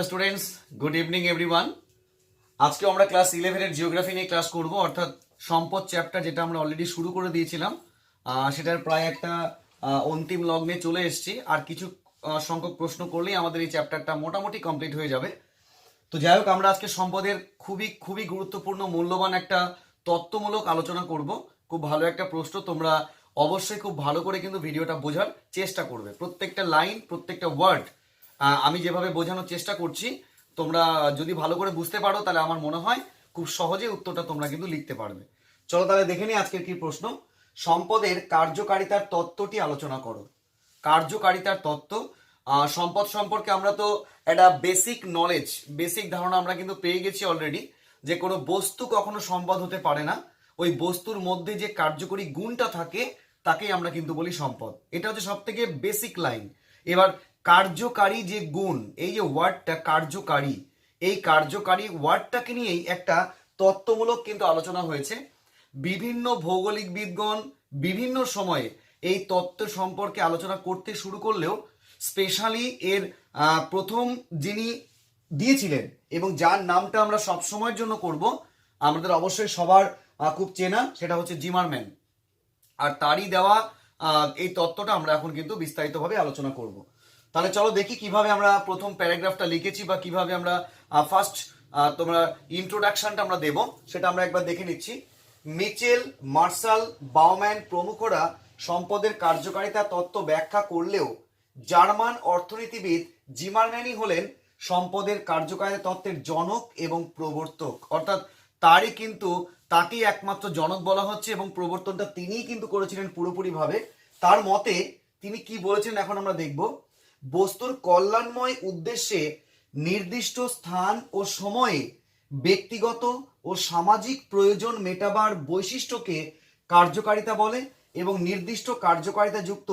Students, good evening everyone. আজকে আমরা class 11 এর জিওগ্রাফি নিয়ে ক্লাস করব, অর্থাৎ সম্পদ চ্যাপ্টার, যেটা আমরা অলরেডি শুরু করে দিয়েছিলাম। সেটার প্রায় একটা অন্তিম লগ্নে চলে এসেছি। আর কিছু সংখ্যক প্রশ্ন করলেই আমাদের এই চ্যাপ্টারটা মোটামুটি কমপ্লিট হয়ে যাবে। তো যাই হোক, আমরা আজকে সম্পদের খুবই খুবই গুরুত্বপূর্ণ মূল্যবান একটা তত্ত্বমূলক আলোচনা করব। খুব ভালো একটা প্রশ্ন, তোমরা অবশ্যই খুব ভালো করে কিন্তু ভিডিওটা বোঝার চেষ্টা করবে। প্রত্যেকটা লাইন, প্রত্যেকটা ওয়ার্ড আমি যেভাবে বোঝানোর চেষ্টা করছি, তোমরা যদি ভালো করে বুঝতে পারো তাহলে আমার মনে হয় খুব সহজে উত্তরটা তোমরা কিন্তু লিখতে পারবে। চলো তাহলে দেখে নিই আজকের কি প্রশ্ন। সম্পদের কার্যকারিতার তত্ত্বটি আলোচনা করো। কার্যকারিতার তত্ত্ব। সম্পদ সম্পর্কে আমরা তো একটা বেসিক নলেজ, বেসিক ধারণা আমরা কিন্তু পেয়ে গেছি অলরেডি, যে কোনো বস্তু কখনো সম্পদ হতে পারে না। ওই বস্তুর মধ্যে যে কার্যকরী গুণটা থাকে তাকেই আমরা কিন্তু বলি সম্পদ। এটা হচ্ছে সব থেকে বেসিক লাইন। এবার কার্যকারী যে গুণ, এই যে ওয়ার্ডটা কার্যকারী, এই কার্যকারী ওয়ার্ডটাকে নিয়েই একটা তত্ত্বমূলক কিন্তু আলোচনা হয়েছে। বিভিন্ন ভৌগোলিকবিদগণ বিভিন্ন সময়ে এই তত্ত্ব সম্পর্কে আলোচনা করতে শুরু করলেও স্পেশালি এর প্রথম যিনি দিয়েছিলেন এবং যার নামটা আমরা সব সময়ের জন্য করব, আমাদের অবশ্যই সবার খুব চেনা, সেটা হচ্ছে জিমারম্যান। আর তারই দেওয়া এই তত্ত্বটা আমরা এখন কিন্তু বিস্তারিতভাবে আলোচনা করব। তাহলে চলো দেখি কিভাবে আমরা প্রথম প্যারাগ্রাফটা লিখেছি বা কিভাবে আমরা ফার্স্ট তোমরা ইন্ট্রোডাকশনটা আমরা দেব, সেটা আমরা একবার দেখে নিচ্ছি। মিচেল, মার্শাল, বাউম্যান প্রমুখরা সম্পদের কার্যকারিতা তত্ত্ব ব্যাখ্যা করলেও জার্মান অর্থনীতিবিদ জিমারম্যানই হলেন সম্পদের কার্যকারিতা তত্ত্বের জনক এবং প্রবর্তক। অর্থাৎ তারই কিন্তু, তাকেই একমাত্র জনক বলা হচ্ছে এবং প্রবর্তনটা তিনিই কিন্তু করেছিলেন পুরোপুরিভাবে। তার মতে তিনি কি বলেছেন এখন আমরা দেখব। বস্তুর কল্যাণময় উদ্দেশ্যে নির্দিষ্ট স্থান ও সময়ে ব্যক্তিগত ও সামাজিক প্রয়োজন মেটাবার বৈশিষ্ট্যকে কার্যকারিতা বলে এবং নির্দিষ্ট কার্যকারিতা যুক্ত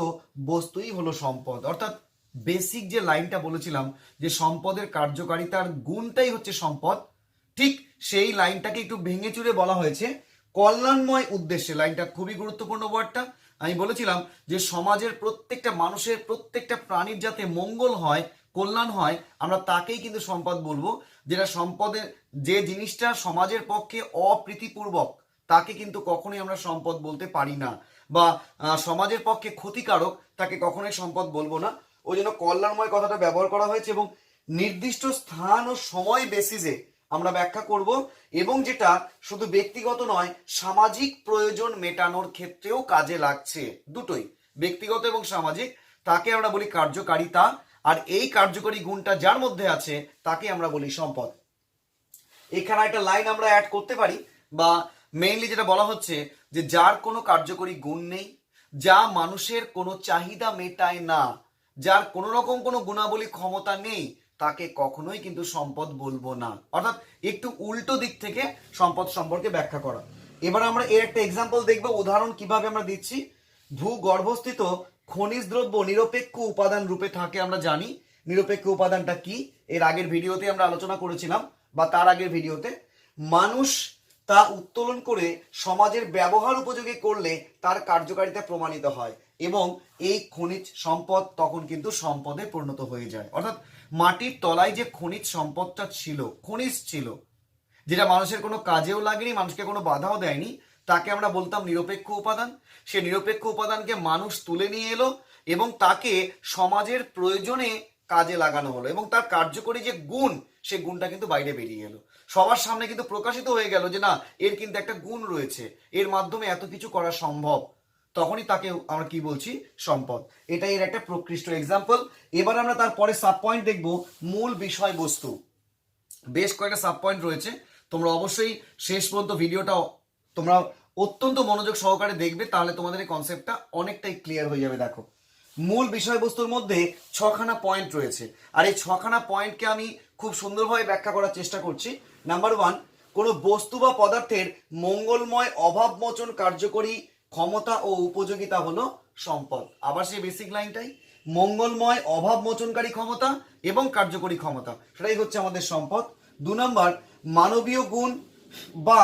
বস্তুই হলো সম্পদ। অর্থাৎ বেসিক যে লাইনটা বলেছিলাম যে সম্পদের কার্যকারিতার গুণটাই হচ্ছে সম্পদ, ঠিক সেই লাইনটাকে একটু ভেঙে চুরে বলা হয়েছে কল্যাণময় উদ্দেশ্যে। লাইনটা খুবই গুরুত্বপূর্ণ ওয়ার্ডটা। আমি বলেছিলাম যে সমাজের প্রত্যেকটা মানুষের, প্রত্যেকটা প্রাণীর যাতে মঙ্গল হয়, কল্যাণ হয়, আমরা তাকেই কিন্তু সম্পদ বলবো। যেটা সম্পদের, যে জিনিসটা সমাজের পক্ষে অপ্রীতিপূর্বক, তাকে কিন্তু কখনোই আমরা সম্পদ বলতে পারি না, বা সমাজের পক্ষে ক্ষতিকারক, তাকে কখনোই সম্পদ বলবো না। ওই জন্য কল্যাণময় কথাটা ব্যবহার করা হয়েছে এবং নির্দিষ্ট স্থান ও সময় বেসিসে আমরা ব্যাখ্যা করব, এবং যেটা শুধু ব্যক্তিগত নয়, সামাজিক প্রয়োজন মেটানোর ক্ষেত্রেও কাজে লাগছে। দুটোই, ব্যক্তিগত এবং সামাজিক, তাকে আমরা বলি কার্যকারিতা। আর এই কার্যকরী গুণটা যার মধ্যে আছে তাকে আমরা বলি সম্পদ। এখানে একটা লাইন আমরা অ্যাড করতে পারি, বা মেইনলি যেটা বলা হচ্ছে যে যার কোনো কার্যকরী গুণ নেই, যা মানুষের কোনো চাহিদা মেটায় না, যার কোনো রকম কোনো গুণাবলী ক্ষমতা নেই, তাকে কখনোই কিন্তু সম্পদ বলবো না। অর্থাৎ একটু উল্টো দিক থেকে সম্পদ সম্পর্কে ব্যাখ্যা করা। এবার আমরা এর একটা এক্সাম্পল দেখবো, উদাহরণ কিভাবে আমরা দিচ্ছি। ভূগর্ভস্থিত খনিজ দ্রব্য নিরপেক্ষ উপাদান রূপে থাকে। আমরা জানি নিরপেক্ষ উপাদানটা কি, এর আগের ভিডিওতে আমরা আলোচনা করেছিলাম, বা তার আগের ভিডিওতে। মানুষ তা উত্তোলন করে সমাজের ব্যবহার উপযোগী করলে তার কার্যকারিতা প্রমাণিত হয় এবং এই খনিজ সম্পদ তখন কিন্তু সম্পদে পরিণত হয়ে যায়। অর্থাৎ মাটির তলায় যে খনিজ সম্পদটা ছিল, খনিজ ছিল, যেটা মানুষের কোনো কাজেও লাগেনি, মানুষকে কোনো বাধাও দেয়নি, তাকে আমরা বলতাম নিরপেক্ষ উপাদান। সে নিরপেক্ষ উপাদানকে মানুষ তুলে নিয়ে এলো এবং তাকে সমাজের প্রয়োজনে কাজে লাগানো হলো, এবং তার কার্যকরী যে গুণ, সে গুণটা কিন্তু বাইরে বেরিয়ে এলো, সবার সামনে কিন্তু প্রকাশিত হয়ে গেল যে না, এর কিন্তু একটা গুণ রয়েছে, এর মাধ্যমে এত কিছু করা সম্ভব। তখনই তাকে আমরা কি বলছি, সম্পদ। এটাই এর একটা প্রকৃষ্ট এক্সাম্পল। এবার আমরা তারপরে সাব পয়েন্ট দেখবো, মূল বিষয়বস্তু। বেশ কয়েকটা সাব পয়েন্ট রয়েছে, তোমরা অবশ্যই শেষ পর্যন্ত ভিডিওটা তোমরা অত্যন্ত মনোযোগ সহকারে দেখবে, তাহলে তোমাদের এই কনসেপ্টটা অনেকটাই ক্লিয়ার হয়ে যাবে। দেখো, মূল বিষয়বস্তুর মধ্যে 6খানা পয়েন্ট রয়েছে, আর এই 6খানা পয়েন্টকে আমি খুব সুন্দরভাবে ব্যাখ্যা করার চেষ্টা করছি। নাম্বার 1, কোনো বস্তু বা পদার্থের মঙ্গলময় অভাবমোচন কার্যকরী ক্ষমতা ও উপযোগিতা হলো সম্পদ। আবার সেই বেসিক লাইনটাই, মঙ্গলময় অভাব মোচনকারী ক্ষমতা এবং কার্যকরী ক্ষমতা, সেটাই হচ্ছে আমাদের সম্পদ। 2 নম্বর, মানবীয় গুণ বা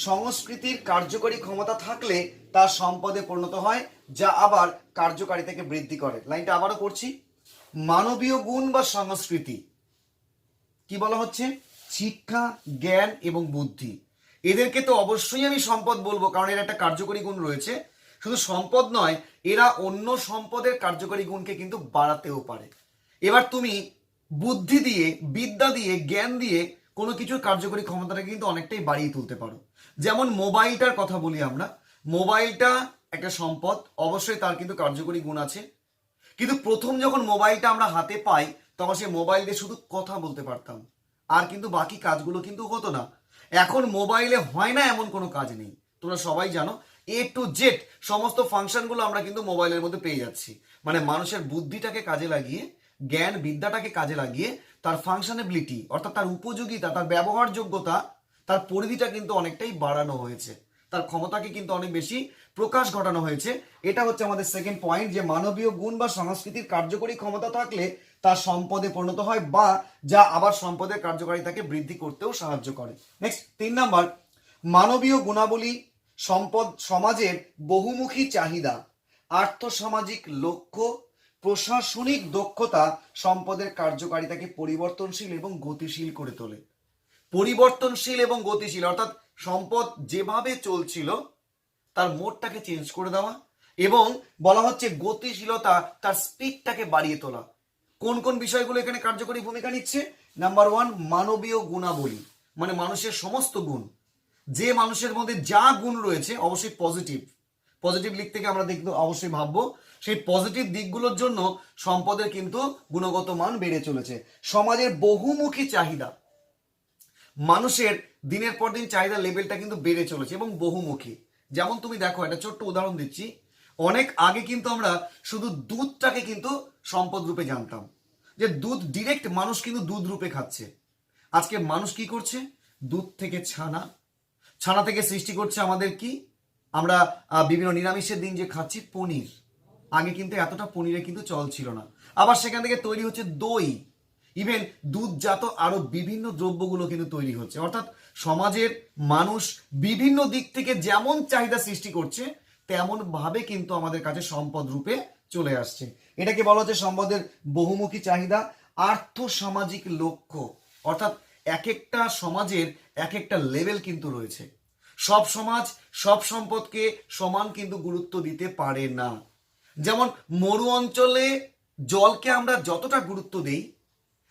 সংস্কৃতির কার্যকরী ক্ষমতা থাকলে তা সম্পদে পরিণত হয়, যা আবার কার্যকারিতাকে বৃদ্ধি করে। লাইনটা আবারও করছি, মানবীয় গুণ বা সংস্কৃতি কি বলা হচ্ছে? শিক্ষা, জ্ঞান এবং বুদ্ধি। এদেরকে তো অবশ্যই আমি সম্পদ বলবো, কারণ এর একটা কার্যকরী গুণ রয়েছে। শুধু সম্পদ নয়, এরা অন্য সম্পদের কার্যকরী গুণকে কিন্তু বাড়াতেও পারে। এবার তুমি বুদ্ধি দিয়ে, বিদ্যা দিয়ে, জ্ঞান দিয়ে কোনো কিছুর কার্যকরী ক্ষমতাটাকে কিন্তু অনেকটাই বাড়িয়ে তুলতে পারো। যেমন মোবাইলটার কথা বলি আমরা, মোবাইলটা একটা সম্পদ, অবশ্যই তার কিন্তু কার্যকরী গুণ আছে। কিন্তু প্রথম যখন মোবাইলটা আমরা হাতে পাই, তখন সেই মোবাইল দিয়ে শুধু কথা বলতে পারতাম, আর কিন্তু বাকি কাজগুলো কিন্তু হতো না। এখন মোবাইলে হয় না এমন কোনো কাজ নেই। তোমরা সবাই জানো A to Z সমস্ত ফাংশনগুলো আমরা কিন্তু মোবাইলের মধ্যে পেয়ে যাচ্ছি। মানে মানুষের বুদ্ধিটাকে কাজে লাগিয়ে, জ্ঞান বিদ্যাটাকে কাজে লাগিয়ে তার ফাংশনাবিলিটি অর্থাৎ তার উপযোগিতা, তার ব্যবহারযোগ্যতা, তার পরিধিটা কিন্তু অনেকটাই বাড়ানো হয়েছে, তার ক্ষমতাকে কিন্তু অনেক বেশি প্রকাশ ঘটানো হয়েছে। এটা হচ্ছে আমাদের সেকেন্ড পয়েন্ট, যে মানবীয় গুণ বা সংস্কৃতির কার্যকরী ক্ষমতা থাকলে তা সম্পদে পরিণত হয়, বা যা আবার সম্পদের কার্যকারিতাকে বৃদ্ধি করতেও সাহায্য করে। নেক্সট 3 নাম্বার, মানবীয় গুণাবলী সম্পদ সমাজের বহুমুখী চাহিদা, আর্থসামাজিক লক্ষ্য, প্রশাসনিক দক্ষতা সম্পদের কার্যকারিতাকে পরিবর্তনশীল এবং গতিশীল করে তোলে। পরিবর্তনশীল এবং গতিশীল অর্থাৎ সম্পদ যেভাবে চলছিল তার মোডটাকে চেঞ্জ করে দেওয়া, এবং বলা হচ্ছে গতিশীলতা, তার স্পিডটাকে বাড়িয়ে তোলা। কোন কোন বিষয়গুলো এখানে কার্যকরী ভূমিকা নিচ্ছে? নাম্বার 1, মানবীয় গুণাবলী, মানে মানুষের সমস্ত গুণ। যে মানুষের মধ্যে যা গুণ রয়েছে, অবশ্যই পজিটিভ, পজিটিভ দিক থেকে আমরা দেখতে অবশ্যই ভাববো, সেই পজিটিভ দিকগুলোর জন্য সম্পদের কিন্তু গুণগত মান বেড়ে চলেছে। সমাজের বহুমুখী চাহিদা, মানুষের দিনের পর দিন চাহিদা লেভেলটা কিন্তু বেড়ে চলেছে এবং বহুমুখী। যেমন তুমি দেখো, একটা ছোট্ট উদাহরণ দিচ্ছি। অনেক আগে কিন্তু আমরা শুধু দুধটাকে কিন্তু সম্পদ রূপে জানতাম, যে দুধ ডিরেক্ট মানুষ কিন্তু দুধ রূপে খাচ্ছে। আজকে মানুষ কি করছে? দুধ থেকে ছানা, ছানা থেকে সৃষ্টি করছে আমাদের কি, আমরা বিভিন্ন নিরামিষের দিন যে খাচ্ছি পনির। আগে কিন্তু এতটা পনিরের কিন্তু চল ছিল না। আবার সেখান থেকে তৈরি হচ্ছে দই, ইভেন দুধজাত আরো বিভিন্ন দ্রব্যগুলো কিন্তু তৈরি হচ্ছে। অর্থাৎ সমাজের মানুষ বিভিন্ন দিক থেকে যেমন চাহিদা সৃষ্টি করছে, তেমন ভাবে কিন্তু আমাদের কাছে সম্পদ রূপে চলে আসছে। এটাকে বলা হচ্ছে সম্পদের বহুমুখী চাহিদা। আর্থসামাজিক লক্ষ্য অর্থাৎ এক একটা সমাজের এক একটা লেভেল কিন্তু রয়েছে। সব সমাজ সব সম্পদকে সমান কিন্তু গুরুত্ব দিতে পারে না। যেমন মরু অঞ্চলে জলকে আমরা যতটা গুরুত্ব দেই,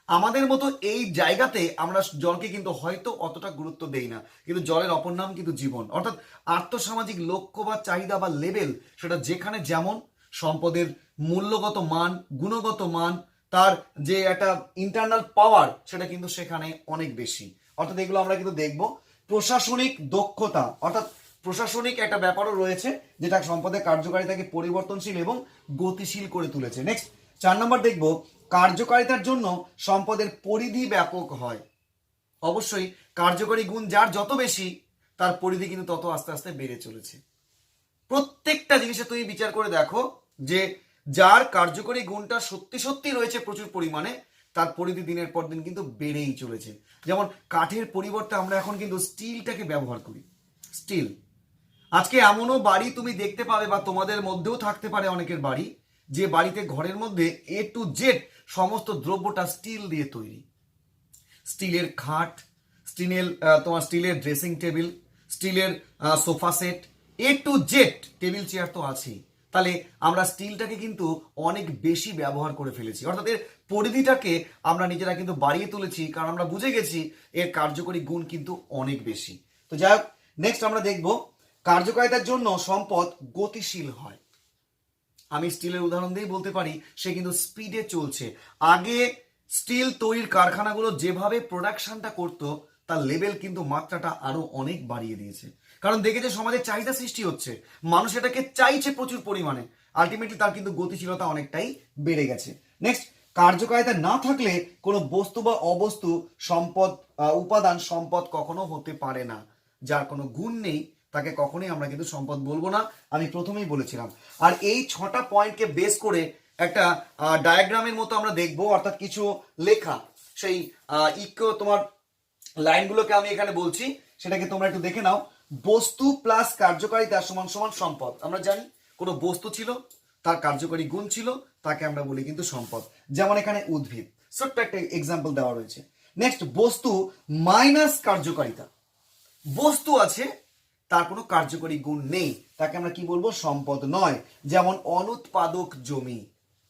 আমাদের মতো এই জায়গাতে আমরা জলকে কিন্তু হয়তো অতটা গুরুত্ব দেই না, কিন্তু জলের অপর নাম কিন্তু জীবন। অর্থাৎ আর্থসামাজিক লক্ষ্য বা চাহিদা বা লেভেল, সেটা যেখানে যেমন সম্পদের মূল্যগত মান, গুণগত মান, তার যে একটা ইন্টারনাল পাওয়ার, সেটা কিন্তু সেখানে অনেক বেশি। অর্থাৎ এগুলো আমরা কিন্তু দেখব। প্রশাসনিক দক্ষতা অর্থাৎ প্রশাসনিক একটা ব্যাপারও রয়েছে, যেটা সম্পদের কার্যকারিতাকে পরিবর্তনশীল এবং গতিশীল করে তুলেছে। নেক্সট 4 নম্বর দেখব, কার্যকারিতার জন্য সম্পদের পরিধি ব্যাপক হয়। অবশ্যই কার্যকরী গুণ যার যত বেশি, তার পরিধি কিন্তু তত আস্তে আস্তে বেড়ে চলেছে। প্রত্যেকটা জিনিসে তুমি বিচার করে দেখো, যে যার কার্যকরী গুণটা সত্যি সত্যি রয়েছে প্রচুর পরিমাণে, তার পরিধি দিনের পর দিন কিন্তু বেড়েই চলেছে। যেমন কাঠের পরিবর্তে আমরা এখন কিন্তু স্টিলটাকে ব্যবহার করি। স্টিল, আজকে এমনও বাড়ি তুমি দেখতে পাবে, বা তোমাদের মধ্যেও থাকতে পারে অনেকের বাড়ি, যে বাড়িতে ঘরের মধ্যে A to Z সমস্ত দ্রব্যটা স্টিল দিয়ে তৈরি। স্টিলের খাট, স্টিলের তোমার স্টিলের ড্রেসিং টেবিল, স্টিলের sofa set, A to Z table chair তো আছেই। তাহলে আমরা স্টিলটাকে কিন্তু অনেক বেশি ব্যবহার করে ফেলেছি, অর্থাৎ এর পরিধিটাকে আমরা নিজেরা কিন্তু বাড়িয়ে তুলেছি, কারণ আমরা বুঝে গেছি এর কার্যকরী গুণ কিন্তু অনেক বেশি। তো যাই হোক, নেক্সট আমরা দেখব, কার্যকারিতার জন্য সম্পদ গতিশীল হয়। আমি স্টিলের উদাহরণ দিয়েই বলতে পারি, সে কিন্তু স্পিডে চলছে। আগে স্টিল তৈরির কারখানাগুলো যেভাবে প্রোডাকশনটা করতো, তার লেভেল কিন্তু মাত্রাটা আরো অনেক বাড়িয়ে দিয়েছে, কারণ দেখেছে সমাজে চাহিদা সৃষ্টি হচ্ছে, মানুষ এটাকে চাইছে প্রচুর পরিমাণে। আলটিমেটলি তার কিন্তু গতিশীলতা অনেকটাই বেড়ে গেছে। নেক্সট, কার্যকারিতা না থাকলে কোনো বস্তু বা অবস্তু সম্পদ উপাদান সম্পদ কখনো হতে পারে না। যার কোনো গুণ নেই, তাকে কখনোই আমরা কিন্তু সম্পদ বলবো না, আমি প্রথমেই বলেছিলাম। আর এই 6টা পয়েন্টকে বেস করে একটা ডায়াগ্রামের মতো আমরা দেখবো, অর্থাৎ কিছু লেখা, সেই তোমার লাইনগুলোকে আমি এখানে বলছি, সেটাকে তোমরা একটু দেখে নাও। বস্তু প্লাস কার্যকারিতা সমান সমান সম্পদ। আমরা জানি কোনো বস্তু ছিল, তার কার্যকরী গুণ ছিল, তাকে আমরা বলি কিন্তু সম্পদ। যেমন এখানে উদ্ভিদ, ছোট্ট একটা এক্সাম্পল দেওয়া রয়েছে। নেক্সট বস্তু মাইনাস কার্যকারিতা, বস্তু আছে তার কোনো কার্যকরী গুণ নেই, তাকে আমরা কি বলবো? সম্পদ নয়। যেমন অনুৎপাদক জমি,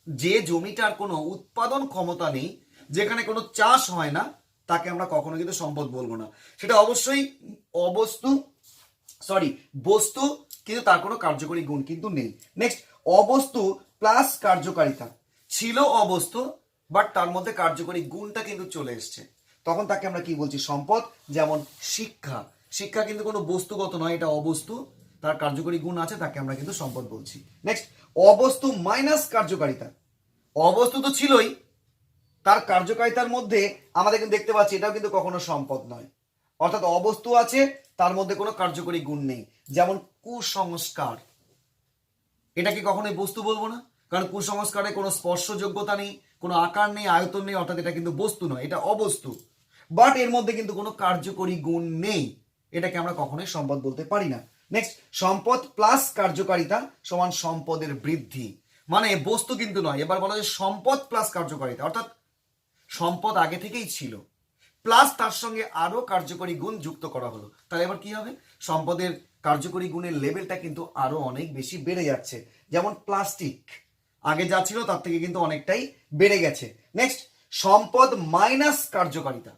যে জমিটার কোনো উৎপাদন ক্ষমতা নেই, যেখানে কোনো চাষ হয় না, তাকে আমরা কখনো কিন্তু সম্পদ বলবো না। সেটা অবশ্যই বস্তু, কিন্তু তার কোনো কার্যকরী গুণ কিন্তু নেই। নেক্সট অবস্তু প্লাস কার্যকারিতা, ছিল অবস্তু বাট তার মধ্যে কার্যকরী গুণটা কিন্তু চলে এসছে, তখন তাকে আমরা কি বলছি? সম্পদ। যেমন শিক্ষা, শিক্ষা কিন্তু কোনো বস্তুগত নয়, এটা অবস্তু, তার কার্যকরী গুণ আছে, তাকে আমরা কিন্তু সম্পদ বলছি। নেক্সট অবস্তু মাইনাস কার্যকারিতা, অবস্তু তো ছিলই, তার কার্যকারিতার মধ্যে আমাদের কিন্তু দেখতে পাচ্ছি এটাও কিন্তু কখনো সম্পদ নয়, অর্থাৎ অবস্তু আছে তার মধ্যে কোনো কার্যকরী গুণ নেই। যেমন কুসংস্কার, এটা কি কখনোই বস্তু বলবো না, কারণ কুসংস্কারে কোনো স্পর্শযোগ্যতা নেই, কোনো আকার নেই, আয়তন নেই, অর্থাৎ এটা কিন্তু বস্তু নয়, এটা অবস্তু। বাট এর মধ্যে কিন্তু কোনো কার্যকরী গুণ নেই, এটাকে আমরা কখনোই সম্পদ বলতে পারি না। নেক্সট সম্পদ প্লাস কার্যকারিতা সমান সম্পদের বৃদ্ধি, মানে বস্তু কিন্তু নয়, এবার বলা যায় সম্পদ প্লাস কার্যকারিতা, অর্থাৎ সম্পদ আগে থেকেই ছিল, প্লাস তার সঙ্গে আরো কার্যকরী গুণ যুক্ত করা হলো, তাহলে এবার কি হবে? সম্পদের কার্যকরী গুণের লেভেলটা কিন্তু আরো অনেক বেশি বেড়ে যাচ্ছে। যেমন প্লাস্টিক, আগে যা ছিল তার থেকে কিন্তু অনেকটাই বেড়ে গেছে। নেক্সট সম্পদ মাইনাস কার্যকারিতা,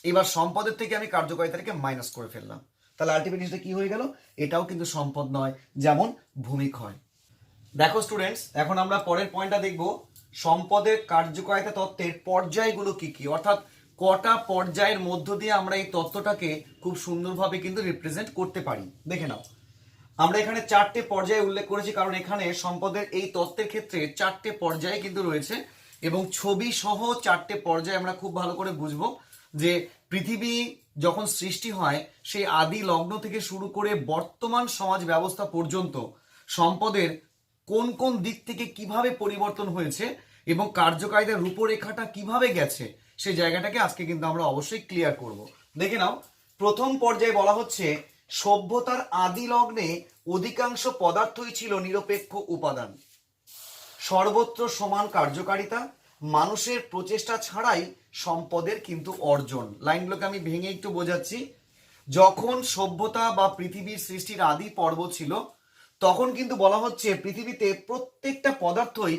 এবার সম্পদের থেকে আমি কার্যকারিতাকে মাইনাস করে ফেললাম, তাহলে আলটিমেটলি কি হয়ে গেল? এটাও কিন্তু সম্পদ নয়। যেমন ভূমিক্ষয়। দেখো স্টুডেন্টস, এখন আমরা পরের পয়েন্টটা দেখব, সম্পদের কার্যকারিতা তত্ত্বের পর্যায়গুলো কি কি, অর্থাৎ কটা পর্যায়ের মধ্য দিয়ে আমরা এই তত্ত্বটাকে খুব সুন্দরভাবে কিন্তু রিপ্রেজেন্ট করতে পারি। দেখে নাও, আমরা এখানে 4টে পর্যায়ে উল্লেখ করেছি, কারণ এখানে সম্পদের এই তত্ত্বের ক্ষেত্রে 4টে পর্যায়ে কিন্তু রয়েছে, এবং ছবি সহ 4টে পর্যায়ে আমরা খুব ভালো করে বুঝবো যে পৃথিবী যখন সৃষ্টি হয় সেই আদি লগ্ন থেকে শুরু করে বর্তমান সমাজ ব্যবস্থা পর্যন্ত সম্পদের কোন কোন দিক থেকে কিভাবে পরিবর্তন হয়েছে এবং কার্যকারিতার রূপরেখাটা কিভাবে গেছে, সেই জায়গাটাকে আজকে কিন্তু আমরা অবশ্যই ক্লিয়ার করব। দেখে নাও, প্রথম পর্যায়ে বলা হচ্ছে সভ্যতার আদি লগ্নে অধিকাংশ পদার্থই ছিল নিরপেক্ষ উপাদান, সর্বত্র সমান কার্যকারিতা, মানুষের প্রচেষ্টা ছাড়াই সম্পদের কিন্তু অর্জন। লাইনগুলোকে আমি ভেঙে একটু বোঝাচ্ছি। যখন সভ্যতা বা পৃথিবীর সৃষ্টির আদি পর্ব ছিল, তখন কিন্তু বলা হচ্ছে পৃথিবীতে প্রত্যেকটা পদার্থই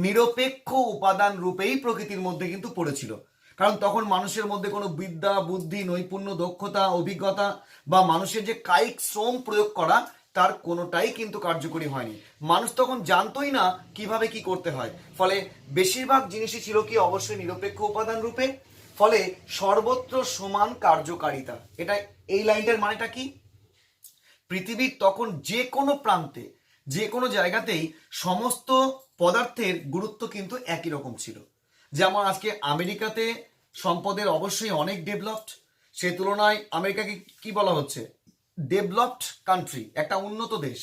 নিরপেক্ষ উপাদান রূপেই প্রকৃতির মধ্যে কিন্তু পড়েছিল, কারণ তখন মানুষের মধ্যে কোনো বিদ্যা, বুদ্ধি, নৈপুণ্য, দক্ষতা, অভিজ্ঞতা বা মানুষের যে কায়িক শ্রম প্রয়োগ করা, তার কোনোটাই কিন্তু কার্যকরী হয়নি। মানুষ তখন জানতোই না কিভাবে কি করতে হয়, ফলে বেশিরভাগ জিনিসই ছিল কি অবশ্যই নিরপেক্ষ উপাদান রূপে, ফলে সর্বত্র সমান কার্যকারিতা। এটা এই লাইনটার মানেটা কি? পৃথিবীর তখন যে কোনো প্রান্তে, যে কোনো জায়গাতেই সমস্ত পদার্থের গুরুত্ব কিন্তু একই রকম ছিল। যেমন আজকে আমেরিকাতে সম্পদের অবশ্যই অনেক ডেভেলপড, সে তুলনায় আমেরিকাকে কি বলা হচ্ছে? ডেভেলপড কান্ট্রি, একটা উন্নত দেশ।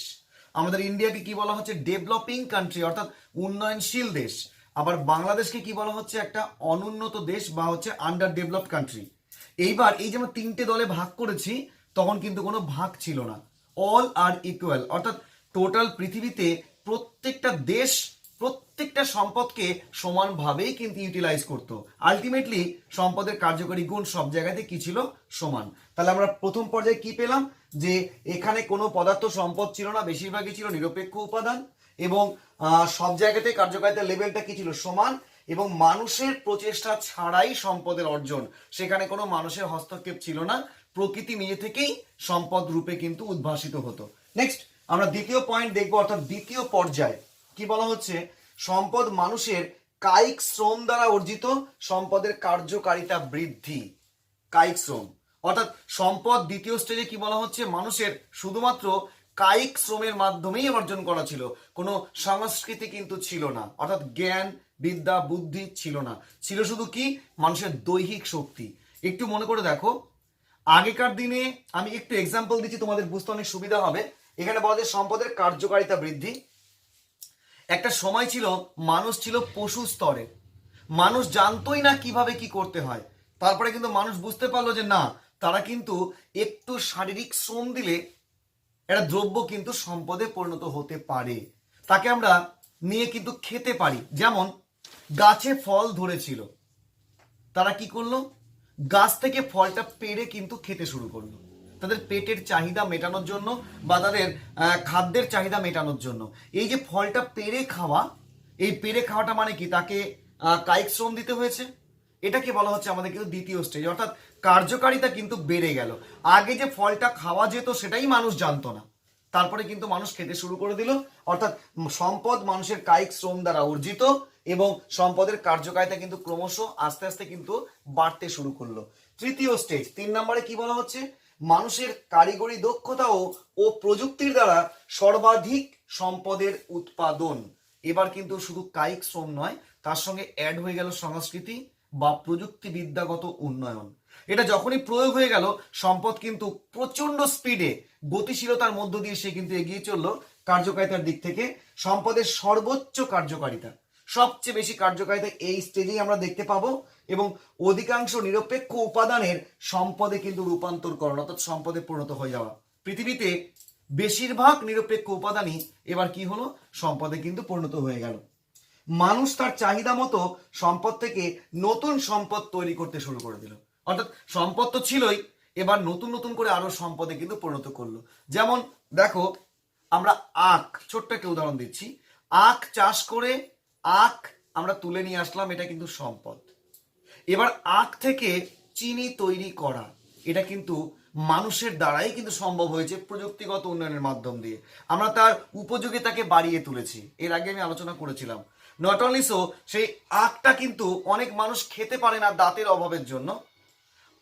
আমাদের ইন্ডিয়াকে কি বলা হচ্ছে? ডেভেলপিং কান্ট্রি, অর্থাৎ উন্নয়নশীল দেশ। আবার বাংলাদেশকে কি বলা হচ্ছে? একটা অনুন্নত দেশ বা হচ্ছে আন্ডার ডেভেলপড কান্ট্রি। এইবার এই যে আমরা 3টে দলে ভাগ করেছি, তখন কিন্তু কোনো ভাগ ছিল না, অল আর ইকুয়াল, অর্থাৎ টোটাল পৃথিবীতে প্রত্যেকটা দেশ প্রত্যেকটা সম্পদকে সমানভাবেই কিন্তু ইউটিলাইজ করতো। আলটিমেটলি সম্পদের কার্যকরী গুণ সব জায়গাতে কি ছিল? সমান। তাহলে আমরা প্রথম পর্যায়ে কি পেলাম? যে এখানে কোনো পদার্থ সম্পদ ছিল না, বেশিরভাগই ছিল নিরপেক্ষ উপাদান, এবং সব জায়গাতে কার্যকারিতার লেভেলটা কি ছিল? সমান, এবং মানুষের প্রচেষ্টা ছাড়াই সম্পদের অর্জন, সেখানে কোনো মানুষের হস্তক্ষেপ ছিল না, প্রকৃতি নিজে থেকেই সম্পদ রূপে কিন্তু উদ্ভাসিত হতো। নেক্সট আমরা দ্বিতীয় পয়েন্ট দেখবো, অর্থাৎ দ্বিতীয় পর্যায় কি বলা হচ্ছে? সম্পদ মানুষের কায়িক শ্রম দ্বারা অর্জিত, সম্পদের কার্যকারিতা বৃদ্ধি। কায়িক শ্রম, অর্থাৎ সম্পদ দ্বিতীয় স্টেজে কি বলা হচ্ছে? মানুষের শুধুমাত্র কায়িক শ্রমের মাধ্যমেই অর্জন করা ছিল, কোনো সংস্কৃতি কিন্তু ছিল না, অর্থাৎ জ্ঞান, বিদ্যা, বুদ্ধি ছিল না, ছিল শুধু কি? মানুষের দৈহিক শক্তি। একটু মনে করে দেখো, আগেকার দিনে, আমি একটু এক্সাম্পল দিচ্ছি তোমাদের বুঝতে অনেক সুবিধা হবে। এখানে বলা যায় সম্পদের কার্যকারিতা বৃদ্ধি। একটা সময় ছিল মানুষ ছিল পশু স্তরে, মানুষ জানতোই না কিভাবে কি করতে হয়, তারপরে কিন্তু মানুষ বুঝতে পারলো যে না, তারা কিন্তু একটু শারীরিক শ্রম দিলে একটা দ্রব্য কিন্তু সম্পদে পরিণত হতে পারে, তাকে আমরা নিয়ে কিন্তু খেতে পারি। যেমন গাছে ফল ধরেছিল, তারা কি করলো? গাছ থেকে ফলটা পেড়ে কিন্তু খেতে শুরু করলো তাদের পেটের চাহিদা মেটানোর জন্য বা তাদের খাদ্যের চাহিদা মেটানোর জন্য। এই যে ফলটা পেড়ে খাওয়া, এই পেড়ে খাওয়াটা মানে কি, তাকে কায়িক শ্রম দিতে হয়েছে। এটাকে বলা হচ্ছে আমাদের কিন্তু দ্বিতীয় স্টেজ, অর্থাৎ কার্যকারিতা কিন্তু বেড়ে গেল। আগে যে ফলটা খাওয়া যেত সেটাই মানুষ জানতো না, তারপরে কিন্তু মানুষ খেতে শুরু করে দিল, অর্থাৎ সম্পদ মানুষের কায়িক শ্রম দ্বারা অর্জিত এবং সম্পদের কার্যকারিতা কিন্তু ক্রমশ আস্তে আস্তে কিন্তু বাড়তে শুরু করলো। তৃতীয় স্টেজ 3 নম্বরে কি বলা হচ্ছে, মানুষের কারিগরি দক্ষতা ও প্রযুক্তির দ্বারা সর্বাধিক সম্পদের উৎপাদন। এবার কিন্তু শুধু কায়িক শ্রম নয়, তার সঙ্গে অ্যাড হয়ে গেল সংস্কৃতি বা প্রযুক্তিবিদ্যাগত উন্নয়ন। এটা যখনই প্রয়োগ হয়ে গেল, সম্পদ কিন্তু প্রচন্ড স্পিডে গতিশীলতার মধ্য দিয়ে সে কিন্তু এগিয়ে চললো কার্যকারিতার দিক থেকে। সম্পদের সর্বোচ্চ কার্যকারিতা, সবচেয়ে বেশি কার্যকারিতা এই স্টেজেই আমরা দেখতে পাবো এবং অধিকাংশ নিরপেক্ষ উপাদানের সম্পদে কিন্তু রূপান্তরকরণ, অর্থাৎ সম্পদে পরিণত হয়ে যাওয়া। পৃথিবীতে বেশিরভাগ নিরপেক্ষ উপাদানই এবার কি হলো, সম্পদে কিন্তু পরিণত হয়ে গেল। মানুষ তার চাহিদা মতো সম্পদ থেকে নতুন সম্পদ তৈরি করতে শুরু করে দিল, অর্থাৎ সম্পদ তো ছিলই, এবার নতুন নতুন করে আরো সম্পদে কিন্তু পরিণত করলো। যেমন দেখো, আমরা আখ, ছোট্ট একটা উদাহরণ দিচ্ছি, আখ চাষ করে আখ আমরা তুলে নিয়ে আসলাম, এটা কিন্তু সম্পদ। এবার আখ থেকে চিনি তৈরি করা, এটা কিন্তু মানুষের দ্বারাই কিন্তু সম্ভব হয়েছে প্রযুক্তিগত উন্নয়নের মাধ্যম দিয়ে। আমরা তার উপযোগিতাকে বাড়িয়ে তুলেছি, এর আগে আমি আলোচনা করেছিলাম। নট অনলি সো, সেই আখটা কিন্তু অনেক মানুষ খেতে পারে না দাঁতের অভাবের জন্য,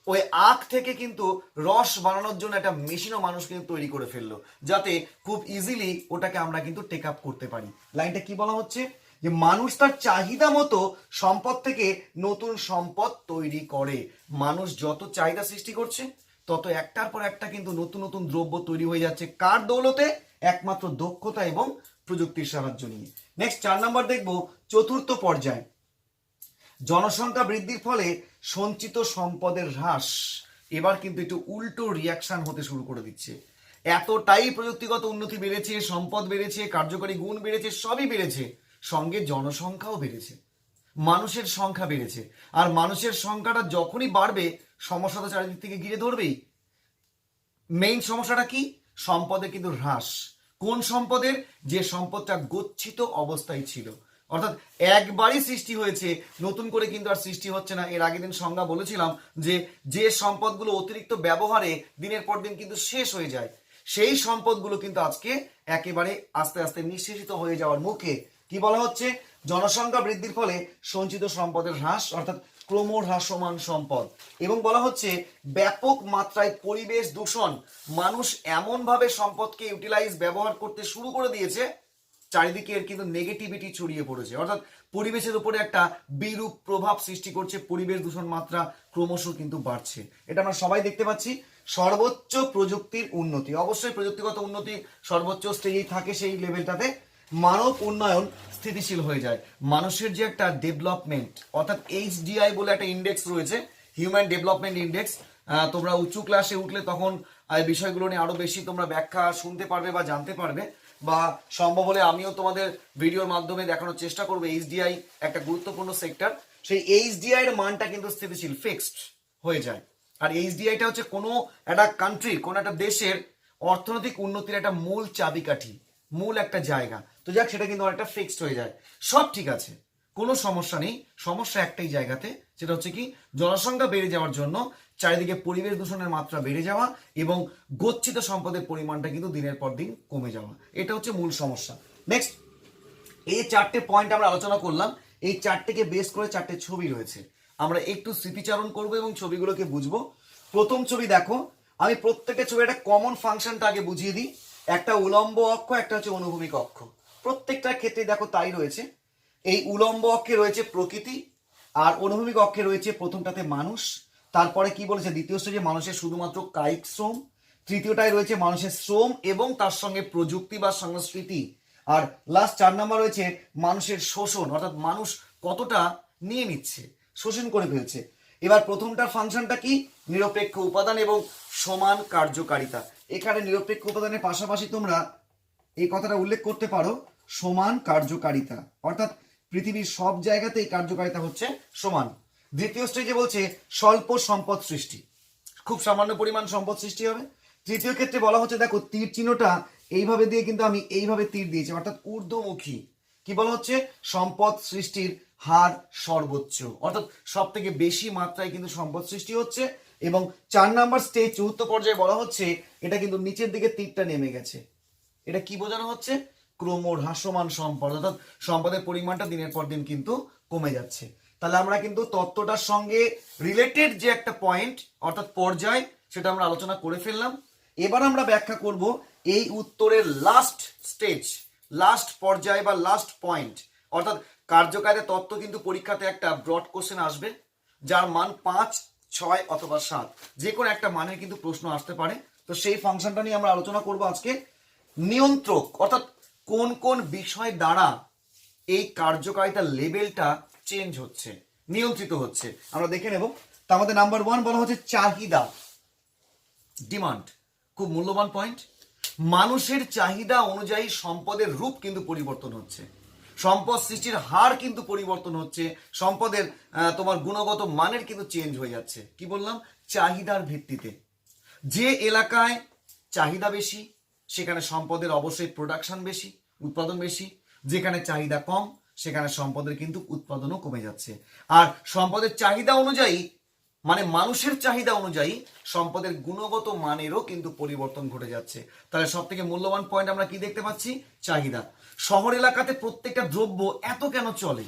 ওই আখ থেকে কিন্তু রস বানানোর জন্য একটা মেশিনও মানুষ কিন্তু তৈরি করে ফেললো, যাতে খুব ইজিলি ওটাকে আমরা কিন্তু টেক আপ করতে পারি। লাইনটা কি বলা হচ্ছে, যে মানুষ তার চাহিদা মতো সম্পদ থেকে নতুন সম্পদ তৈরি করে। মানুষ যত চাহিদা সৃষ্টি করছে, তত একটার পর একটা কিন্তু নতুন নতুন দ্রব্য তৈরি হয়ে যাচ্ছে। কার দৌলতে? একমাত্র দক্ষতা এবং প্রযুক্তির সাহায্য নিয়ে। নেক্সট 4 নম্বর দেখবো, চতুর্থ পর্যায়, জনসংখ্যা বৃদ্ধির ফলে সঞ্চিত সম্পদের হ্রাস। এবার কিন্তু একটু উল্টো রিয়াকশন হতে শুরু করে দিচ্ছে। এতটাই প্রযুক্তিগত উন্নতি বেড়েছে, সম্পদ বেড়েছে, কার্যকরী গুণ বেড়েছে, সবই বেড়েছে, সঙ্গে জনসংখ্যাও বেড়েছে, মানুষের সংখ্যা বেড়েছে। আর মানুষের সংখ্যাটা যখনই বাড়বে, সমস্যা তো চারিদিক থেকে ঘিরে ধরবেই। মেইন সমস্যাটা কি? সম্পদে কিন্তু হ্রাস। কোন সম্পদের? যে সম্পদটা গচ্ছিত অবস্থায় ছিল, অর্থাৎ একবারই সৃষ্টি হয়েছে, নতুন করে কিন্তু আর সৃষ্টি হচ্ছে না। এর আগের দিন সংজ্ঞা বলেছিলাম যে যে সম্পদগুলো অতিরিক্ত ব্যবহারে দিনের পর দিন কিন্তু শেষ হয়ে যায়, সেই সম্পদগুলো কিন্তু আজকে একেবারে আস্তে আস্তে নিঃশেষিত হয়ে যাওয়ার মুখে। কি বলা হচ্ছে? জনসংখ্যা বৃদ্ধির ফলে সঞ্চিত সম্পদের হ্রাস, অর্থাৎ ক্রমহ্রাসমান সম্পদ। এবং বলা হচ্ছে ব্যাপক মাত্রায় পরিবেশ দূষণ। মানুষ এমন ভাবে সম্পদকে ইউটিলাইজ, ব্যবহার করতে শুরু করে দিয়েছে, চারিদিকে এর কিন্তু নেগেটিভিটি ছড়িয়ে পড়েছে, অর্থাৎ পরিবেশের উপরে একটা বিরূপ প্রভাব সৃষ্টি করছে। পরিবেশ দূষণ মাত্রা ক্রমশ কিন্তু বাড়ছে, এটা আমরা সবাই দেখতে পাচ্ছি। সর্বোচ্চ প্রযুক্তির উন্নতি, অবশ্যই প্রযুক্তিগত উন্নতি সর্বোচ্চ স্টেজেই থাকে, সেই লেভেলটাতে মানব উন্নয়ন স্থিতিশীল হয়ে যায়। মানুষের যে একটা ডেভেলপমেন্ট, অর্থাৎ HDI বলে একটা ইন্ডেক্স রয়েছে, হিউম্যান ডেভেলপমেন্ট ইন্ডেক্স। তোমরা উঁচু ক্লাসে উঠলে তখন এই বিষয়গুলো নিয়ে আরো বেশি তোমরা ব্যাখ্যা শুনতে পারবে বা জানতে পারবে, বা সম্ভব হলে আমিও তোমাদের ভিডিওর মাধ্যমে দেখানোর চেষ্টা করবো। HDI একটা গুরুত্বপূর্ণ সেক্টর, সেই HDI এর মানটা কিন্তু স্থিতিশীল, ফিক্সড হয়ে যায়। আর HDIটা হচ্ছে কোনো একটা কান্ট্রির, কোনো একটা দেশের অর্থনৈতিক উন্নতির একটা মূল চাবিকাঠি, মূল একটা জায়গা। তো যাক, সেটা কিন্তু অনেকটা ফিক্সড হয়ে যায়। সব ঠিক আছে, কোনো সমস্যা নেই, সমস্যা একটাই জায়গাতে, সেটা হচ্ছে কি, জনসংখ্যা বেড়ে যাওয়ার জন্য চারিদিকে পরিবেশ দূষণের মাত্রা বেড়ে যাওয়া এবং গচ্ছিত সম্পদের পরিমাণটা কিন্তু দিনের পর দিন কমে যাওয়া, এটা হচ্ছে মূল সমস্যা। নেক্সট, এই 4টে পয়েন্ট আমরা আলোচনা করলাম, এই 4টেকে বেস করে 4টে ছবি রয়েছে, আমরা একটু স্মৃতিচারণ করব এবং ছবিগুলোকে বুঝবো। প্রথম ছবি দেখো, আমি প্রত্যেকটা ছবি একটা কমন ফাংশনটা আগে বুঝিয়ে দিই। একটা উলম্ব অক্ষ, একটা হচ্ছে অনুভূমিক অক্ষ, প্রত্যেকটার ক্ষেত্রে দেখো তাই রয়েছে। এই উলম্ব অক্ষে রয়েছে প্রকৃতি, আর অনুভূমিক অক্ষে রয়েছে প্রথমটাতে মানুষ। তারপরে কি বলেছে, দ্বিতীয় স্টেজে মানুষের শুধুমাত্র কায়িক শ্রম। তৃতীয়টায় রয়েছে মানুষের শ্রম এবং তার সঙ্গে প্রযুক্তি বা সংস্কৃতি। আর লাস্ট 4 নম্বর রয়েছে মানুষের শোষণ, অর্থাৎ মানুষ কতটা নিয়ে নিচ্ছে, শোষণ করে ফেলছে। এবার প্রথমটার ফাংশনটা কি? নিরপেক্ষ উপাদান এবং সমান কার্যকারিতা। এখানে নিরপেক্ষ উপাদানের পাশাপাশি তোমরা এই কথাটা উল্লেখ করতে পারো, সমান কার্যকারিতা, অর্থাৎ পৃথিবীর সব জায়গাতে এই কার্যকারিতা হচ্ছে সমান। দ্বিতীয় স্টেজে বলছে স্বল্প সম্পদ সৃষ্টি, খুব সামান্য পরিমাণ সম্পদ সৃষ্টি হবে। তৃতীয় ক্ষেত্রে বলা হচ্ছে, দেখো তীর চিহ্নটা এইভাবে দিয়ে কিন্তু আমি এইভাবে তীর দিয়েছি, অর্থাৎ ঊর্ধ্বমুখী। কি বলা হচ্ছে? সম্পদ সৃষ্টির হার সর্বোচ্চ, অর্থাৎ সব থেকে বেশি মাত্রায় কিন্তু সম্পদ সৃষ্টি হচ্ছে। এবং 4 নাম্বার স্টেজ চতুর্থ পর্যায়ে বলা হচ্ছে, এটা কিন্তু নিচের দিকে তীরটা নেমে গেছে। এটা কি বোঝানো হচ্ছে? ক্রমহ্রাসমান সম্পদ, অর্থাৎ সম্পদের পরিমাণটা দিনের পর দিন কিন্তু কমে যাচ্ছে। তাহলে আমরা কিন্তু তত্ত্বটার সঙ্গে রিলেটেড যে একটা পয়েন্ট অর্থাৎ পর্যায় সেটা আমরা আলোচনা করে ফেললাম। এবার আমরা ব্যাখ্যা করব এই উত্তরের লাস্ট স্টেজ, লাস্ট পর্যায় বা লাস্ট পয়েন্ট, অর্থাৎ কার্যকারী তত্ত্ব কিন্তু পরীক্ষাতে একটা ব্রড কোশ্চেন আসবে যার মান 5, 6 অথবা 7, যে কোনো একটা মানের কিন্তু প্রশ্ন আসতে পারে। তো সেই ফাংশনটা নিয়ে আমরা আলোচনা করব আজকে। নিয়ন্ত্রক অর্থাৎ কোন কোন বিষয় দ্বারা এই কার্যকারিতার লেভেলটা চেঞ্জ হচ্ছে, নিয়ন্ত্রিত হচ্ছে, আমরা দেখে নেব। তার মধ্যে নাম্বার 1 বলা হচ্ছে চাহিদা, ডিমান্ড, খুব মূল্যবান পয়েন্ট। মানুষের চাহিদা অনুযায়ী সম্পদের রূপ কিন্তু পরিবর্তন হচ্ছে, সম্পদ সৃষ্টির হার কিন্তু পরিবর্তন হচ্ছে, সম্পদের তোমার গুণগত মানের কিন্তু চেঞ্জ হয়ে যাচ্ছে। কি বললাম? চাহিদার ভিত্তিতে। যে এলাকায় চাহিদা বেশি সেখানে সম্পদের অবশ্যই প্রোডাকশন বেশি, উৎপাদন বেশি। যেখানে চাহিদা কম সেখানে সম্পদের কিন্তু উৎপাদনও কমে যাচ্ছে। আর সম্পদের চাহিদা অনুযায়ী মানে মানুষের চাহিদা অনুযায়ী সম্পদের গুণগত মানেরও কিন্তু পরিবর্তন ঘটে যাচ্ছে। তাহলে সব থেকে মূল্যবান পয়েন্ট আমরা কি দেখতে পাচ্ছি? চাহিদা। শহর এলাকাতে প্রত্যেকটা দ্রব্য এত কেন চলে,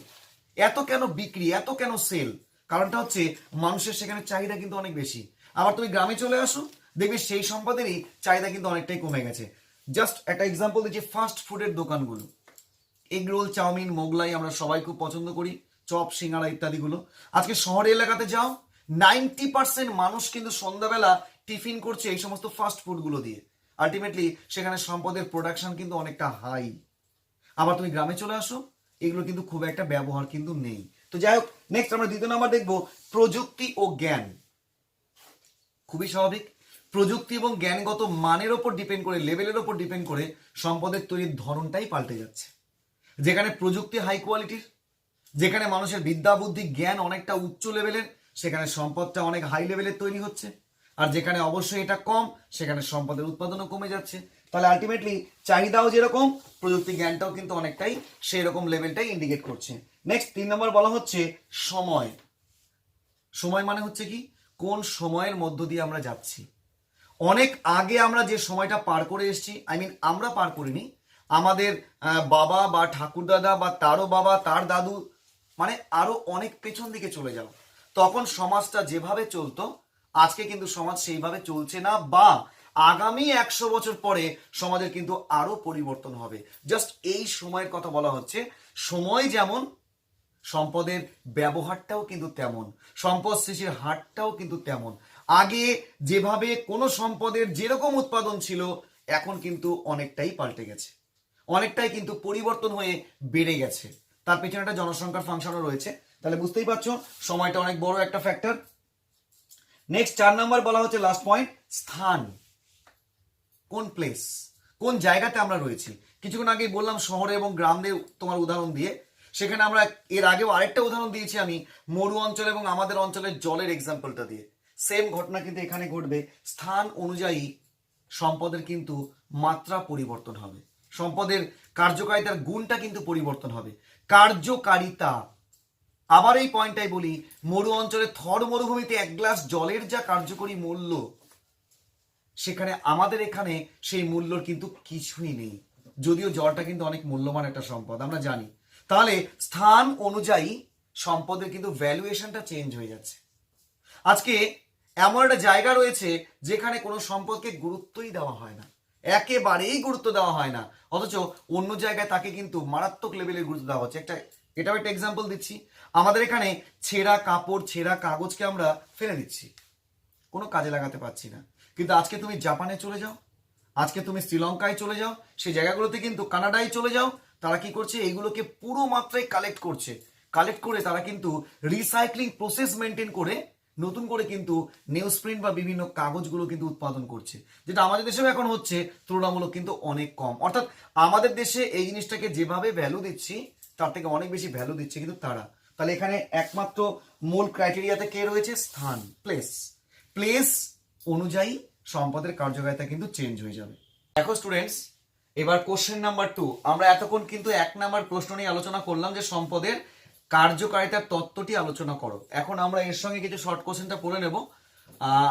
এত কেন বিক্রি, এত কেন সেল? কারণটা হচ্ছে মানুষের সেখানে চাহিদা কিন্তু অনেক বেশি। আবার তুমি গ্রামে চলে আসো, দেখবে সেই সম্পদেরই চাহিদা কিন্তু অনেকটাই কমে গেছে। জাস্ট একটা এক্সাম্পল দিচ্ছি, ফাস্ট ফুডের দোকানগুলো, এগ রোল, চাউমিন, মোগলাই আমরা সবাই খুব পছন্দ করি, চপ, সিঙ্গাড়া ইত্যাদিগুলো। আজকে শহর এলাকাতে যাও, 90% মানুষ কিন্তু সন্ধ্যাবেলা টিফিন করছে এই সমস্ত ফাস্ট ফুডগুলো দিয়ে। আলটিমেটলি সেখানে সম্পদের প্রোডাকশন কিন্তু অনেকটা হাই। আবার তুমি গ্রামে চলে আসো, এগুলো কিন্তু খুব একটা ব্যবহার কিন্তু নেই। তো যাই হোক, নেক্সট আমরা দ্বিতীয় নাম্বার দেখবো প্রযুক্তি ও জ্ঞান। খুবই স্বাভাবিক, প্রযুক্তি এবং জ্ঞানগত মানের ওপর ডিপেন্ড করে, লেভেলের ওপর ডিপেন্ড করে সম্পদের তৈরির ধরনটাই পাল্টে যাচ্ছে। যেখানে প্রযুক্তি হাই কোয়ালিটির, যেখানে মানুষের বিদ্যা বুদ্ধি জ্ঞান অনেকটা উচ্চ লেভেলের, সেখানে সম্পদটা অনেক হাই লেভেলের তৈরি হচ্ছে। আর যেখানে অবশ্যই এটা কম সেখানে সম্পদের উৎপাদনও কমে যাচ্ছে। তাহলে আলটিমেটলি চাহিদাও যেরকম, প্রযুক্তি জ্ঞানটাও কিন্তু অনেকটাই সেই রকম লেভেলটাই ইন্ডিকেট করছে। নেক্সট 3 নম্বর বলা হচ্ছে সময়। সময় মানে হচ্ছে কি? কোন সময়ের মধ্য দিয়ে আমরা যাচ্ছি। অনেক আগে আমরা যে সময়টা পার করে এসেছি, আমরা পার করিনি, আমাদের বাবা বা ঠাকুরদাদা বা তারও বাবা, তার দাদু, মানে আরো অনেক পেছন দিকে চলে যাও, তখন সমাজটা যেভাবে চলতো আজকে কিন্তু সমাজ সেইভাবে চলছে না, বা আগামী 100 বছর পরে সমাজের কিন্তু আরো পরিবর্তন হবে। জাস্ট এই সময়ের কথা বলা হচ্ছে। সময় যেমন, সম্পদের ব্যবহারটাও কিন্তু তেমন, সম্পদ সৃষ্টির হারটাও কিন্তু তেমন। আগে যেভাবে কোনো সম্পদের যেরকম উৎপাদন ছিল এখন কিন্তু অনেকটাই পাল্টে গেছে, অনেকটাই কিন্তু পরিবর্তন হয়ে বেড়ে গেছে। তার পেছনে একটা জনসংখ্যার ফাংশনও রয়েছে। তাহলে বুঝতেই পারছো সময়টা অনেক বড় একটা ফ্যাক্টর। নেক্সট 4 নাম্বার বলা হচ্ছে লাস্ট পয়েন্ট, স্থান। কোন প্লেস, কোন জায়গাতে আমরা রয়েছি। কিছুক্ষণ আগেই বললাম শহরে এবং গ্রামের তোমার উদাহরণ দিয়ে, সেখানে আমরা এর আগেও আরেকটা উদাহরণ দিয়েছি আমি মরু অঞ্চল এবং আমাদের অঞ্চলের জলের এক্সাম্পলটা দিয়ে। সেম ঘটনা কিন্তু এখানে ঘটবে। স্থান অনুযায়ী সম্পদের কিন্তু মাত্রা পরিবর্তন হবে, সম্পদের কার্যকারিতার গুণটা কিন্তু পরিবর্তন হবে। কার্যকারিতা, আবার এই পয়েন্টটাই বলি, মরু অঞ্চলে থর মরুভূমিতে 1 গ্লাস জলের যা কার্যকরী মূল্য, সেখানে আমাদের এখানে সেই মূল্যর কিন্তু কিছুই নেই, যদিও জলটা কিন্তু অনেক মূল্যবান একটা সম্পদ আমরা জানি। তাহলে স্থান অনুযায়ী সম্পদের কিন্তু ভ্যালুয়েশনটা চেঞ্জ হয়ে যাচ্ছে। আজকে এমন একটা জায়গা রয়েছে যেখানে কোনো সম্পদকে গুরুত্বই দেওয়া হয় না, একেবারেই গুরুত্ব দেওয়া হয় না, অথচ অন্য জায়গায় তাকে কিন্তু মারাত্মক লেভেলের গুরুত্ব দেওয়া হচ্ছে। এটাও একটা এক্সাম্পল দিচ্ছি। আমাদের এখানে ছেঁড়া কাপড়, ছেঁড়া কাগজকে আমরা ফেলে দিচ্ছি, কোনো কাজে লাগাতে পারছি না। কিন্তু আজকে তুমি জাপানে চলে যাও, আজকে তুমি শ্রীলঙ্কায় চলে যাও, সেই জায়গাগুলোতে কিন্তু কানাডায় চলে যাও, তারা কি করছে? এইগুলোকে পুরো মাত্রায় কালেক্ট করছে। কালেক্ট করে তারা কিন্তু রিসাইক্লিং প্রসেস মেনটেন করে নতুন করে কিন্তু নিউজ প্রিন্ট বা বিভিন্ন কাগজগুলো কিন্তু উৎপাদন করছে, যেটা আমাদের দেশেও এখন হচ্ছে তুলনামূলক কিন্তু অনেক কম। অর্থাৎ আমাদের দেশে এই জিনিসটাকে যেভাবে ভ্যালু দিচ্ছি তার থেকে অনেক বেশি ভ্যালু দিচ্ছে কিন্তু তারা। তাহলে এখানে একমাত্র মূল ক্রাইটেরিয়াতে কে রয়েছে? স্থান, প্লেস। প্লেস অনুযায়ী সম্পদের কার্যকারিতা কিন্তু চেঞ্জ হয়ে যাবে। দেখো স্টুডেন্টস, এবার কোশ্চেন নাম্বার 2। আমরা এতক্ষণ কিন্তু 1 নাম্বার প্রশ্ন নিয়ে আলোচনা করলাম যে সম্পদের কার্যকারিতার তত্ত্বটি আলোচনা করো। এখন আমরা এর সঙ্গে কিছু শর্ট কোশ্চেনটা পড়ে নেব।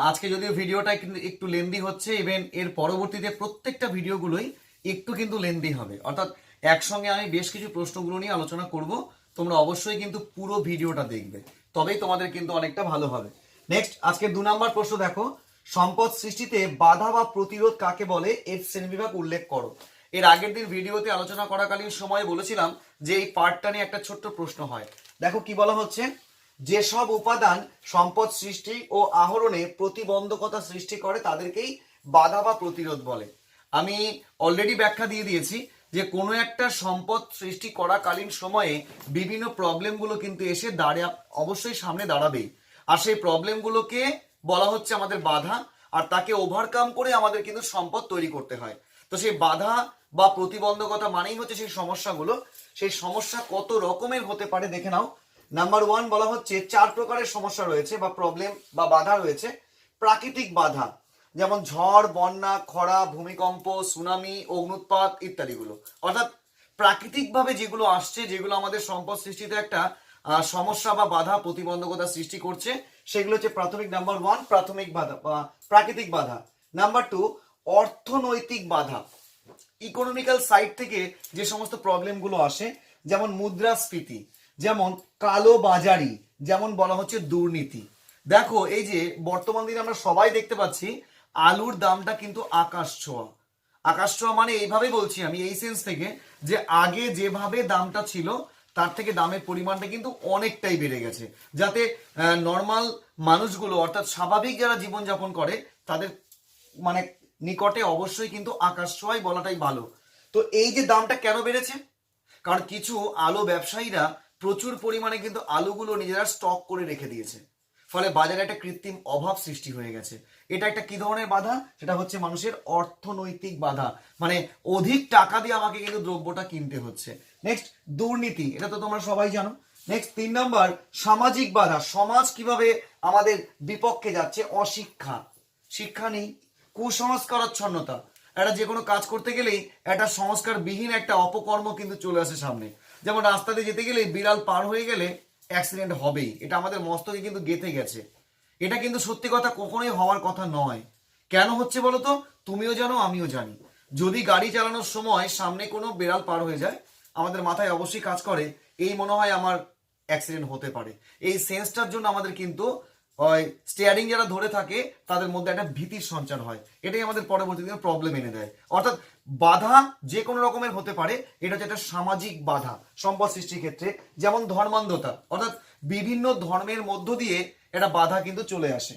আজকে যদিও ভিডিওটা কিন্তু একটু লেন্দি হচ্ছে, ইভেন এর পরবর্তীতে প্রত্যেকটা ভিডিওগুলোই একটু কিন্তু লেন্দি হবে, অর্থাৎ একসঙ্গে আমি বেশ কিছু প্রশ্নগুলো নিয়ে আলোচনা করব। তোমরা অবশ্যই কিন্তু পুরো ভিডিওটা দেখবে, তবেই তোমাদের কিন্তু অনেকটা ভালো হবে। নেক্সট, আজকে 2 নাম্বার প্রশ্ন দেখো, সম্পদ সৃষ্টিতে বাধা বা প্রতিরোধ কাকে বলে, এর শ্রেণীবিভাগ উল্লেখ করো। এর আগের দিন ভিডিওতে আলোচনা করাকালীন সময় বলেছিলাম যে এই পার্টটা নিয়ে একটা ছোট্ট প্রশ্ন হয়। দেখো কি বলা হচ্ছে, যেসব উপাদান সম্পদ সৃষ্টি ও আহরণে প্রতিবন্ধকতা সৃষ্টি করে তাদেরকেই বাধা বা প্রতিরোধ বলে। আমি অলরেডি ব্যাখ্যা দিয়ে দিয়েছি যে কোনো একটা সম্পদ সৃষ্টি করাকালীন সময়ে বিভিন্ন প্রবলেমগুলো কিন্তু এসে অবশ্যই সামনে দাঁড়াবেই, আর সেই প্রবলেমগুলোকে বলা হচ্ছে আমাদের বাধা, আর তাকে ওভারকাম করে আমাদের কিন্তু সম্পদ তৈরি করতে হয়। তো সেই বাধা বা প্রতিবন্ধকতা মানেই হচ্ছে সেই সমস্যাগুলো। সেই সমস্যা কত রকমের হতে পারে দেখে নাও। নাম্বার 1 বলা হচ্ছে 4 প্রকারের সমস্যা রয়েছে বা প্রবলেম বা বাধা রয়েছে। প্রাকৃতিক বাধা, যেমন ঝড়, বন্যা, খরা, ভূমিকম্প, সুনামি, অগ্নুৎপাত ইত্যাদিগুলো। অর্থাৎ প্রাকৃতিকভাবে যেগুলো আসছে, যেগুলো আমাদের সম্পদ সৃষ্টিতে একটা সমস্যা বা বাধা প্রতিবন্ধকতা সৃষ্টি করছে, সেগুলো হচ্ছে প্রাথমিক নাম্বার 1 প্রাথমিক বাধা বা প্রাকৃতিক বাধা। নাম্বার 2 অর্থনৈতিক বাধা, ইকোনমিক্যাল সাইড থেকে যে সমস্ত প্রবলেমগুলো আসে, যেমন মুদ্রাস্ফীতি, যেমন কালো বাজারি, যেমন বলা হচ্ছে দুর্নীতি। দেখো এই যে বর্তমান দিনে আমরা সবাই দেখতে পাচ্ছি আলুর দামটা কিন্তু আকাশ ছোঁয়া। আকাশ ছোঁয়া মানে এইভাবে বলছি আমি, এই সেন্স থেকে যে আগে যেভাবে দামটা ছিল তার থেকে দামের পরিমাণটা কিন্তু অনেকটাই বেড়ে গেছে, যাতে নর্মাল মানুষগুলো অর্থাৎ স্বাভাবিক যারা জীবনযাপন করে তাদের মানে নিকটে অবশ্যই কিন্তু আকাশ ছোঁয়াই বলাটাই ভালো। তো এই যে দামটা কেন বেড়েছে, কারণ কিছু আলু ব্যবসায়ীরা প্রচুর পরিমাণে কিন্তু আলুগুলো নিজেরা স্টক করে রেখে দিয়েছে, ফলে বাজারে একটা কৃত্রিম অভাব সৃষ্টি হয়ে গেছে। এটা একটা কি ধরনের বাধা? সেটা হচ্ছে মানুষের অর্থনৈতিক বাধা, মানে অধিক টাকা দিয়ে আমাকে কিন্তু দ্রব্যটা কিনতে হচ্ছে। নেক্সট, দুর্নীতি, এটা তো তোমরা সবাই জানো। নেক্সট 3 নাম্বার সামাজিক বাধা, সমাজ কিভাবে আমাদের বিপক্ষে যাচ্ছে, অশিক্ষা, শিক্ষা নেই, কুসংস্কারাচ্ছন্নতা, একটা যে কোনো কাজ করতে গেলেই একটা সংস্কারবিহীন একটা অপকর্ম কিন্তু চলে আসে সামনে। যেমন রাস্তাতে যেতে গেলে বিড়াল পার হয়ে গেলে অ্যাক্সিডেন্ট হবেই, এটা আমাদের মস্তকে কিন্তু গেঁথে গেছে। এটা কিন্তু সত্যি কথা কখনোই হওয়ার কথা নয়। কেন হচ্ছে বলো তো? তুমিও জানো, আমিও জানি। যদি গাড়ি চালানোর সময় সামনে কোনো বিড়াল পার হয়ে যায়, আমাদের মাথায় অবশ্যই কাজ করে এই মনে হয় আমার অ্যাক্সিডেন্ট হতে পারে। এই সেন্সটার জন্য আমাদের কিন্তু স্টিয়ারিং যারা ধরে থাকে তাদের মধ্যে একটা ভীতির সঞ্চার হয়, এটাই আমাদের পরবর্তী দিনে প্রবলেম এনে দেয়। অর্থাৎ বাধা যে কোনো রকমের হতে পারে, এটা হচ্ছে একটা সামাজিক বাধা সম্পদ সৃষ্টির ক্ষেত্রে। যেমন ধর্মান্ধতা, অর্থাৎ বিভিন্ন ধর্মের মধ্য দিয়ে একটা বাধা কিন্তু চলে আসে।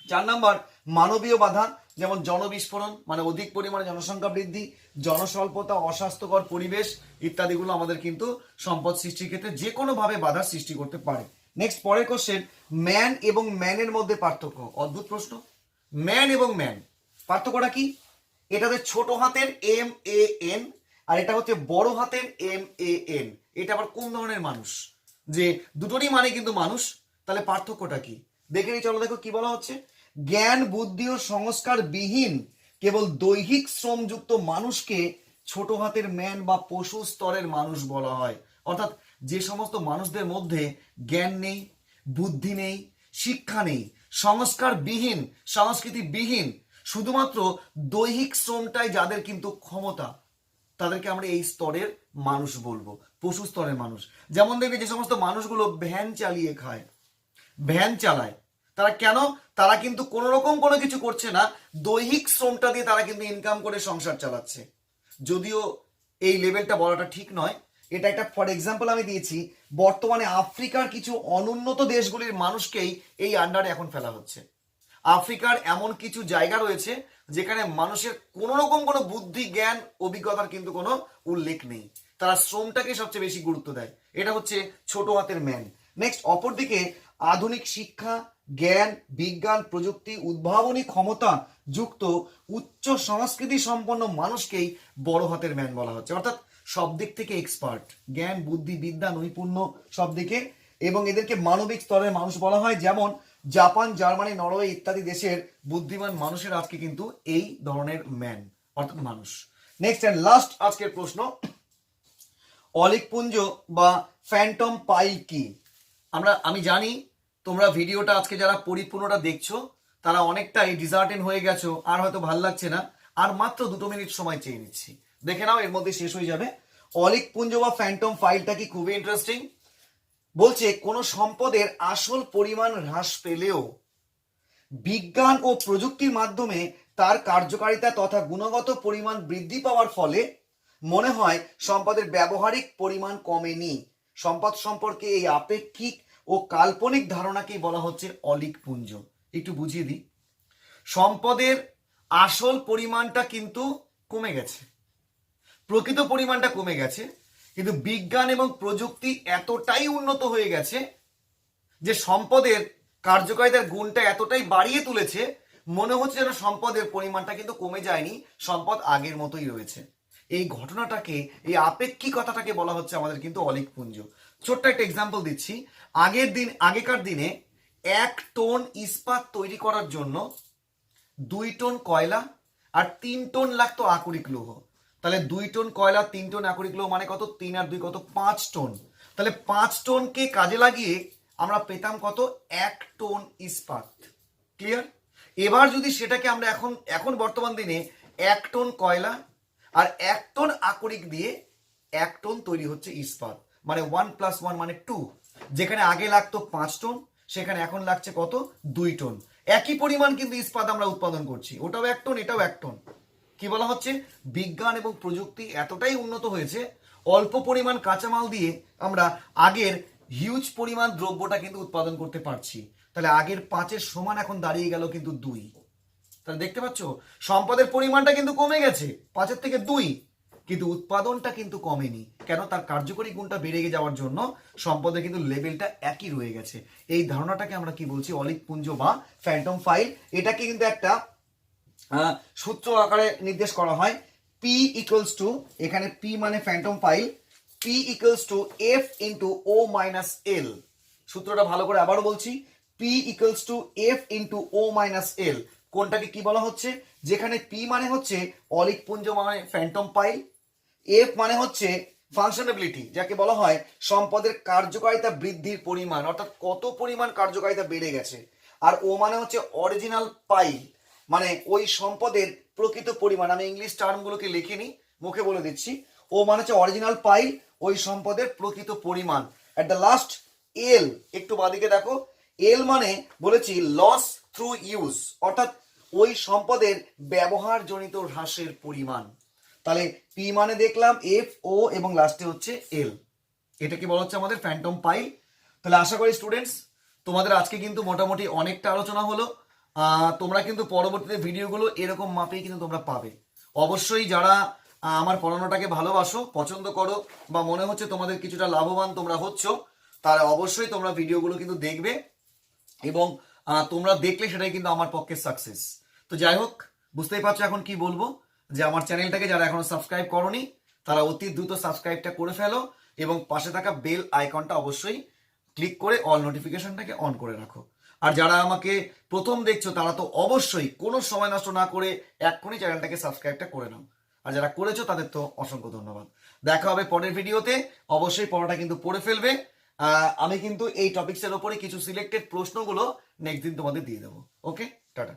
4 নাম্বার মানবীয় বাধা, যেমন জনবিস্ফোরণ মানে অধিক পরিমাণে জনসংখ্যা বৃদ্ধি, জনস্বল্পতা, অস্বাস্থ্যকর পরিবেশ ইত্যাদিগুলো আমাদের কিন্তু সম্পদ সৃষ্টির ক্ষেত্রে যে কোনো ভাবে বাধা সৃষ্টি করতে পারে। নেক্সট, পরের কোশ্চেন, ম্যান এবং ম্যানের মধ্যে পার্থক্য। অদ্ভুত প্রশ্ন, ম্যান এবং ম্যান পার্থক্যটা কি? এটাতে ছোট হাতের MAN আর এটা হচ্ছে বড় হাতের MAN। এটা আবার কোন ধরনের মানুষ? যে দুটোরই মানে কিন্তু মানুষ, তাহলে পার্থক্যটা কি দেখে নিই। চলো দেখো কি বলা হচ্ছে, জ্ঞান, বুদ্ধি ও সংস্কার বিহীন কেবল দৈহিক শ্রমযুক্ত মানুষকে ছোট হাতের ম্যান বা পশু স্তরের মানুষ বলা হয়। অর্থাৎ যে সমস্ত মানুষদের মধ্যে জ্ঞান নেই, বুদ্ধি নেই, শিক্ষা নেই, সংস্কার বিহীন, সংস্কৃতি বিহীন, শুধুমাত্র দৈহিক শ্রমটাই যাদের কিন্তু ক্ষমতা, তাদেরকে আমরা এই স্তরের মানুষ বলবো, পশু স্তরের মানুষ। যেমন দেখবে যে সমস্ত মানুষগুলো ভ্যান চালিয়ে খায়, ভ্যান চালায়, তারা কেন? তারা কিন্তু কোনো রকম কোনো কিছু করছে না, দৈহিক শ্রমটা দিয়ে তারা কিন্তু ইনকাম করে সংসার চালাচ্ছে। যদিও এই লেভেলটা বলাটা ঠিক নয়, এটা একটা ফর এক্সাম্পল আমি দিয়েছি। বর্তমানে আফ্রিকার কিছু অনুন্নত দেশগুলির মানুষকেই এই আন্ডারে এখন ফেলা হচ্ছে। আফ্রিকার এমন কিছু জায়গা রয়েছে যেখানে মানুষের কোনো রকম কোনো বুদ্ধি, জ্ঞান, অভিজ্ঞতার কিন্তু কোনো উল্লেখ নেই, তারা শ্রমটাকে সবচেয়ে বেশি গুরুত্ব দেয়। এটা হচ্ছে ছোট হাতের ম্যান। নেক্সট, অপরদিকে আধুনিক শিক্ষা, জ্ঞান, বিজ্ঞান, প্রযুক্তি, উদ্ভাবনী ক্ষমতা যুক্ত উচ্চ সংস্কৃতি সম্পন্ন মানুষকেই বড় হাতের ম্যান বলা হচ্ছে। অর্থাৎ সব দিক থেকে এক্সপার্ট, জ্ঞান, বুদ্ধি, বিদ্যা, নৈপুণ্য সব দিকে এবং এদেরকে মানবিক স্তরের মানুষ বলা হয়, যেমন জাপান, জার্মানি, নরওয়ে ইত্যাদি দেশের বুদ্ধিমান মানুষের আজকে কিন্তু এই ধরনের ম্যান অর্থাৎ মানুষ। নেক্সট অ্যান্ড লাস্ট আজকের প্রশ্ন, অলিক পুঞ্জ বা ফ্যান্টম পাইল কি? আমি জানি তোমরা ভিডিওটা আজকে যারা পরিপূর্ণটা দেখছো তারা অনেকটাই ডিজার্টেন হয়ে গেছো, আর হয়তো ভাল লাগছে না, আর মাত্র 2 মিনিট সময় চেয়ে নিচ্ছি, দেখে নাও, এর মধ্যে শেষ হয়ে যাবে। অলিক পুঞ্জ বা ফ্যান্টম ফাইলটা কি খুবই ইন্টারেস্টিং। বলছে কোন সম্পদের আসল পরিমাণ হ্রাস পেলেও বিজ্ঞান ও প্রযুক্তির মাধ্যমে তার কার্যকারিতা তথা গুণগত পরিমাণ বৃদ্ধি পাওয়ার ফলে মনে হয় সম্পদের ব্যবহারিক পরিমাণ কমেনি। সম্পদ সম্পর্কে এই আপেক্ষিক ও কাল্পনিক ধারণাকেই বলা হচ্ছে অলিক পুঞ্জ। একটু বুঝিয়ে দিই, সম্পদের আসল পরিমাণটা কিন্তু কমে গেছে, প্রকৃত পরিমাণটা কমে গেছে, কিন্তু বিজ্ঞান এবং প্রযুক্তি এতটাই উন্নত হয়ে গেছে যে সম্পদের কার্যকারিতার গুণটা এতটাই বাড়িয়ে তুলেছে, মনে হচ্ছে যেন সম্পদের পরিমাণটা কিন্তু কমে যায়নি, সম্পদ আগের মতোই রয়েছে। এই ঘটনাটাকে, এই আপেক্ষিকতাটাকে বলা হচ্ছে আমাদের কিন্তু অলিক পুঞ্জ। ছোট্ট একটা এক্সাম্পল দিচ্ছি, আগেকার দিনে 1 টন ইস্পাত তৈরি করার জন্য 2 টন কয়লা আর 3 টন লাগতো আকরিক লৌহ। তাহলে 2 টন কয়লা, 3 টন আকরিক লৌহ মানে কত? 3 আর 2 কত? 5 টন। তাহলে 5 টনকে কাজে লাগিয়ে আমরা পেতাম কত? 1 টন ইস্পাত। ক্লিয়ার? এবার যদি সেটাকে আমরা এখন বর্তমান দিনে 1 টন কয়লা আর 1 টন আকরিক দিয়ে 1 টন তৈরি হচ্ছে ইস্পাত, মানে 1 + 1 মানে 2। যেখানে আগে লাগতো 5 টন, সেখানে এখন লাগছে কত? 2 টন। একই পরিমাণ কিন্তু ইস্পাত আমরা উৎপাদন করছি, ওটাও 1 টন, এটাও 1 টন। কি বলা হচ্ছে? বিজ্ঞান এবং প্রযুক্তি এতটাই উন্নত হয়েছে, অল্প পরিমাণ কাঁচামাল দিয়ে আমরা আগের হিউজ পরিমাণ দ্রব্যটা কিন্তু উৎপাদন করতে পারছি। তাহলে আগের 5-এর সমান এখন দাঁড়িয়ে গেল কিন্তু 2। তাহলে দেখতে পাচ্ছ সম্পদের পরিমাণটা কিন্তু কমে গেছে 5-এর থেকে 2, কিন্তু উৎপাদনটা কিন্তু কমেনি। কেন? তার কার্যকরী গুণটা বেড়ে যাওয়ার জন্য সম্পদের কিন্তু লেভেলটা একই রয়ে গেছে। এই ধারণাটাকে আমরা কি বলছি? অলিক পুঞ্জ বা ফ্যান্টম ফাইল। এটাকে কিন্তু একটা সূত্র আকারে নির্দেশ করা হয়, P = এখানে P মানে Phantom file, P = F × O - L। সূত্রটা ভালো করে আবারও বলছি, P = F × O - L। কোনটাকে কি বলা হচ্ছে? যেখানে P মানে হচ্ছে অলিক পুঞ্জ মানে ফ্যান্টম ফাইল, F মানে হচ্ছে ফাংশনাবিলিটি, যাকে বলা হয় সম্পদের কার্যকারিতা বৃদ্ধির পরিমাণ, অর্থাৎ কত পরিমাণ কার্যকারিতা বেড়ে গেছে, আর O মানে হচ্ছে অরিজিনাল পাইল, মানে ওই সম্পদের প্রকৃত পরিমাণ। আমি ইংলিশ টার্মগুলোকে লিখিনি, মুখে বলে দিচ্ছি। ও মানে হচ্ছে অরিজিনাল পাইল, ওই সম্পদের প্রকৃত পরিমাণ। এট দ্য লাস্ট এল, একটু বাদিকে দেখো, এল মানে বলেছি লস থ্রু ইউজ, অর্থাৎ ওই সম্পদের ব্যবহারজনিত হ্রাসের পরিমাণ। তাহলে পি মানে দেখলাম এফ, ও এবং লাস্টে হচ্ছে এল। এটা কি বলা হচ্ছে? আমাদের ফ্যান্টম পাইল। তাহলে আশা করি স্টুডেন্টস তোমাদের আজকে কিন্তু মোটামুটি অনেকটা আলোচনা হলো। তোমরা কিন্তু পরবর্তীতে ভিডিওগুলো এরকম মাপেই কিন্তু তোমরা পাবে। অবশ্যই যারা আমার পড়ানোটাকে ভালোবাসো, পছন্দ করো, বা মনে হচ্ছে তোমাদের কিছুটা লাভবান তোমরা হচ্ছ, তাহলে অবশ্যই তোমরা ভিডিওগুলো কিন্তু দেখবে, এবং তোমরা দেখলে সেটাই কিন্তু আমার পক্ষে সাকসেস। তো যাই হোক, বুঝতেই পারছো এখন কি বলবো, যে আমার চ্যানেলটাকে যারা এখনো সাবস্ক্রাইব করোনি তারা অতি দ্রুত সাবস্ক্রাইবটা করে ফেলো, এবং পাশে থাকা বেল আইকনটা অবশ্যই ক্লিক করে অল নোটিফিকেশনটাকে অন করে রাখো। আর যারা আমাকে প্রথম দেখছো তারা তো অবশ্যই কোনো সময় নষ্ট না করে এক্ষুনি চ্যানেলটাকে সাবস্ক্রাইবটা করে নাও। আর যারা করেছো তাদের তো অসংখ্য ধন্যবাদ। দেখা হবে পরের ভিডিওতে, অবশ্যই পড়াটা কিন্তু পড়ে ফেলবে। আমি কিন্তু এই টপিকসের ওপরে কিছু সিলেক্টেড প্রশ্নগুলো নেক্সট দিন তোমাদের দিয়ে দেবো। ওকে, টাটা।